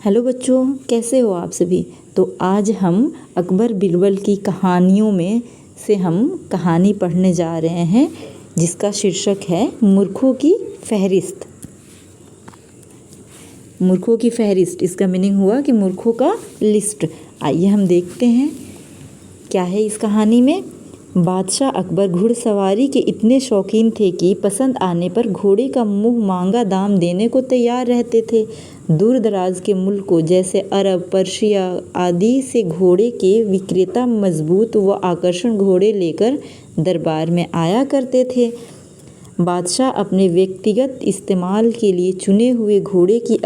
Hello बच्चों, कैसे हो आप सभी। तो आज हम अकबर बिरबल की कहानियों में से हम कहानी पढ़ने जा रहे हैं जिसका शीर्षक है मूर्खों की फहरिस्त। मूर्खों की फहरिस्त, इसका मीनिंग हुआ कि मूर्खों का लिस्ट। आइए हम देखते हैं क्या है इस कहानी में। बादशाह अकबर घुड़सवारी के इतने शौकीन थे कि पसंद आने पर घोड़े का मुंह मांगा दाम देने को तैयार रहते थे। दूर दराज के मुल्कों जैसे अरब, पर्शिया आदि से घोड़े के विक्रेता मजबूत व आकर्षक घोड़े लेकर दरबार में आया करते थे। बादशाह अपने व्यक्तिगत इस्तेमाल के लिए चुने हुए घोड़े की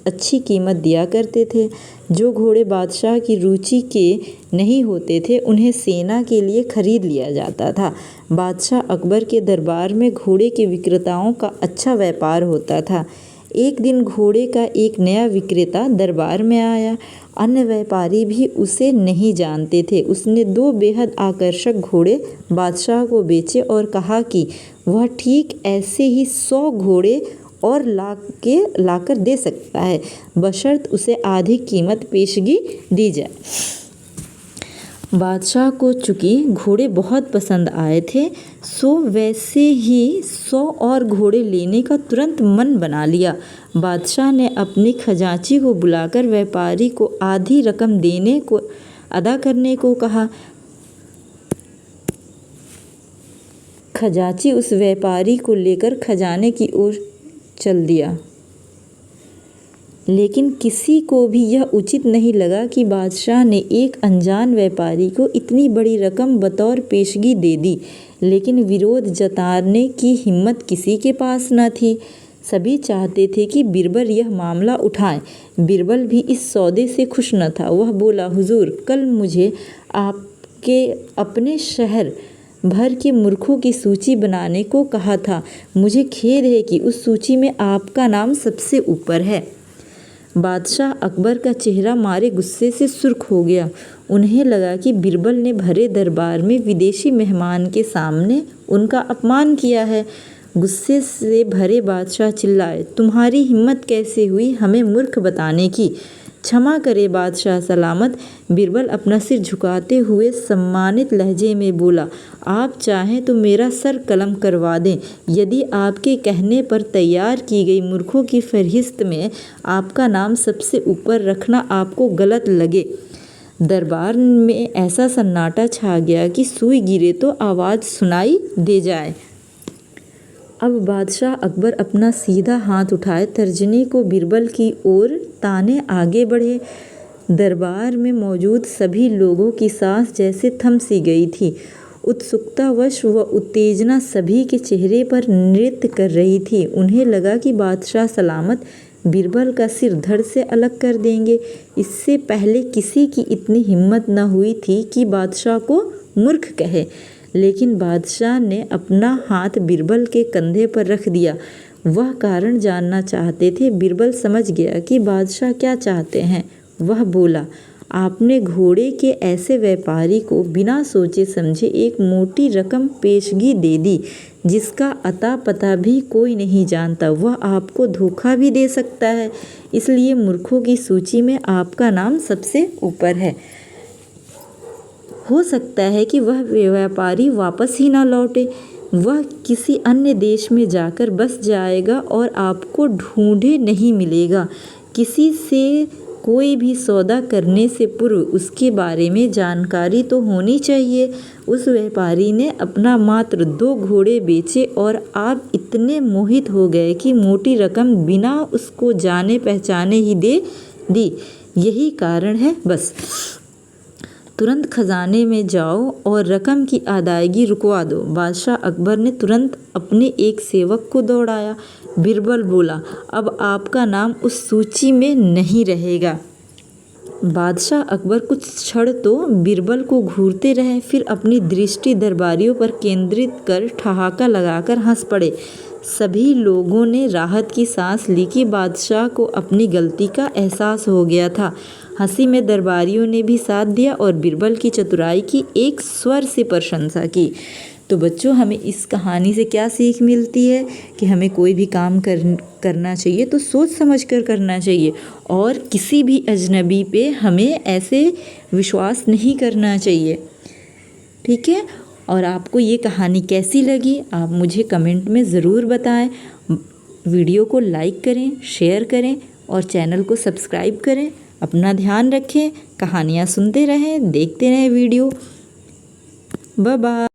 अच्छी कीमत दिया करते थे। जो घोड़े बादशाह की रुचि के नहीं होते थे उन्हें सेना के लिए खरीद लिया जाता था। बादशाह अकबर के दरबार में घोड़े के विक्रेताओं का अच्छा व्यापार होता था। एक दिन घोड़े का एक नया विक्रेता दरबार में आया। अन्य व्यापारी भी उसे नहीं जानते थे। उसने 2 बेहद आकर्षक घोड़े बादशाह को बेचे और कहा कि वह ठीक ऐसे ही 100 घोड़े और लाकर दे सकता है, बशर्त उसे आधी कीमत पेशगी दी जाए। बादशाह को चूँकि घोड़े बहुत पसंद आए थे, सो वैसे ही 100 और घोड़े लेने का तुरंत मन बना लिया। बादशाह ने अपने खजांची को बुलाकर व्यापारी को आधी रकम अदा करने को कहा। खजांची उस व्यापारी को लेकर खजाने की ओर चल दिया, लेकिन किसी को भी यह उचित नहीं लगा कि बादशाह ने एक अनजान व्यापारी को इतनी बड़ी रकम बतौर पेशगी दे दी। लेकिन विरोध जताने की हिम्मत किसी के पास न थी। सभी चाहते थे कि बिरबल यह मामला उठाए। बिरबल भी इस सौदे से खुश न था। वह बोला, हुजूर, कल मुझे आपके अपने शहर भर के मूर्खों की सूची बनाने को कहा था। मुझे खेद है कि उस सूची में आपका नाम सबसे ऊपर है। बादशाह अकबर का चेहरा मारे गुस्से से सुर्ख हो गया। उन्हें लगा कि बिरबल ने भरे दरबार में विदेशी मेहमान के सामने उनका अपमान किया है। गुस्से से भरे बादशाह चिल्लाए, तुम्हारी हिम्मत कैसे हुई हमें मूर्ख बताने की। क्षमा करे बादशाह सलामत। बिरबल अपना सिर झुकाते हुए सम्मानित लहजे में बोला, आप चाहें तो मेरा सर कलम करवा दें। यदि आपके कहने पर तैयार की गई मूर्खों की फहरिस्त में आपका नाम सबसे ऊपर रखना आपको गलत लगे। दरबार में ऐसा सन्नाटा छा गया कि सुई गिरे तो आवाज़ सुनाई दे जाए। अब बादशाह अकबर अपना सीधा हाथ उठाए तर्जनी को बिरबल की ओर ताने आगे बढ़े। दरबार में मौजूद सभी लोगों की सांस जैसे थम सी गई थी। उत्सुकतावश व उत्तेजना सभी के चेहरे पर नृत्य कर रही थी। उन्हें लगा कि बादशाह सलामत बिरबल का सिर धड़ से अलग कर देंगे। इससे पहले किसी की इतनी हिम्मत न हुई थी कि बादशाह को मूर्ख कहे। लेकिन बादशाह ने अपना हाथ बिरबल के कंधे पर रख दिया। वह कारण जानना चाहते थे। बिरबल समझ गया कि बादशाह क्या चाहते हैं। वह बोला, आपने घोड़े के ऐसे व्यापारी को बिना सोचे समझे एक मोटी रकम पेशगी दे दी जिसका अता पता भी कोई नहीं जानता। वह आपको धोखा भी दे सकता है। इसलिए मूर्खों की सूची में आपका नाम सबसे ऊपर है। हो सकता है कि वह व्यापारी वापस ही ना लौटे। वह किसी अन्य देश में जाकर बस जाएगा और आपको ढूंढे नहीं मिलेगा। किसी से कोई भी सौदा करने से पूर्व उसके बारे में जानकारी तो होनी चाहिए। उस व्यापारी ने अपना मात्र 2 घोड़े बेचे और आप इतने मोहित हो गए कि मोटी रकम बिना उसको जाने पहचाने ही दे दी। यही कारण है बस। तुरंत खजाने में जाओ और रकम की अदायगी रुकवा दो। बादशाह अकबर ने तुरंत अपने एक सेवक को दौड़ाया। बिरबल बोला, अब आपका नाम उस सूची में नहीं रहेगा। बादशाह अकबर कुछ क्षण तो बिरबल को घूरते रहे, फिर अपनी दृष्टि दरबारियों पर केंद्रित कर ठहाका लगाकर हंस पड़े। सभी लोगों ने राहत की सांस ली कि बादशाह को अपनी गलती का एहसास हो गया था। हंसी में दरबारियों ने भी साथ दिया और बिरबल की चतुराई की एक स्वर से प्रशंसा की। तो बच्चों, हमें इस कहानी से क्या सीख मिलती है कि हमें कोई भी काम करना चाहिए तो सोच समझ कर करना चाहिए, और किसी भी अजनबी पे हमें ऐसे विश्वास नहीं करना चाहिए। ठीक है। और आपको ये कहानी कैसी लगी आप मुझे कमेंट में ज़रूर बताएं। वीडियो को लाइक करें, शेयर करें और चैनल को सब्सक्राइब करें। अपना ध्यान रखें, कहानियाँ सुनते रहें, देखते रहें वीडियो। Bye bye.